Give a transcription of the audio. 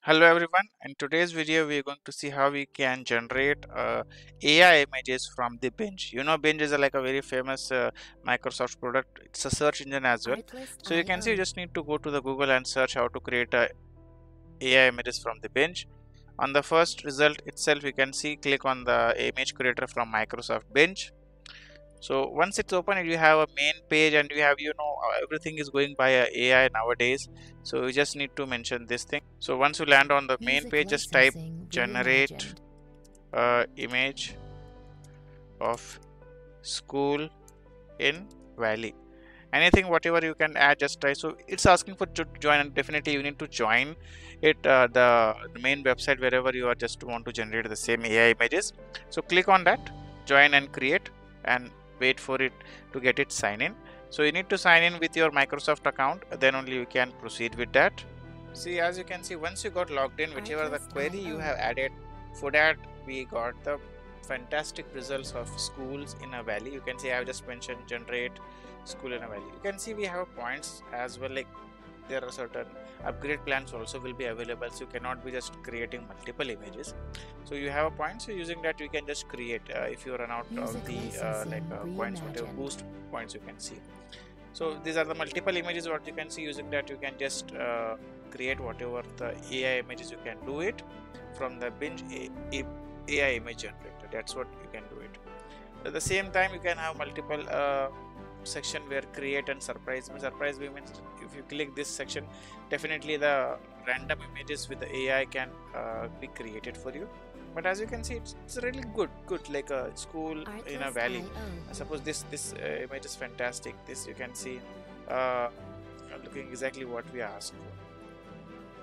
Hello everyone. In today's video, we are going to see how we can generate AI images from the Binge. Binge is like a very famous Microsoft product. It's a search engine as well. So you can see you Artlist.io. just need to go to the Google and search how to create AI images from the Binge. On the first result itself, you can see click on the image creator from Microsoft Binge. So once it's open, you have a main page and you have everything is going by AI nowadays. So you just need to mention this thing. So once you land on the main Music page, just type licensing generate reimagined. image of school in Valley. Anything whatever you can add, just try. So it's asking for to join, and definitely you need to join it, the main website wherever you are just want to generate the same AI images. So click on that, join and create, and wait for it to get it sign in. So you need to sign in with your Microsoft account, then only you can proceed with that. See, as you can see, once you got logged in, whichever the query you Artlist.io. have added, for that we got the fantastic results of schools in a valley. You can see I have just mentioned generate school in a valley. You can see we have points as well, like there are certain upgrade plans also will be available, so you cannot be just creating multiple images. So you have a point, so using that you can just create if you run out of Music the licensing coins, whatever reimagined. boost points you can see. So these are the multiple images what you can see. Using that you can just create whatever the AI images, you can do it from the Binge AI image generator. That's what you can do it. At the same time, you can have multiple section where create and surprise me. Surprise me means if you click this section, definitely the random images with the AI can be created for you. But as you can see, it's really good like a school in a valley. Artlist.io. Suppose this image is fantastic. This you can see uh, looking exactly what we asked for.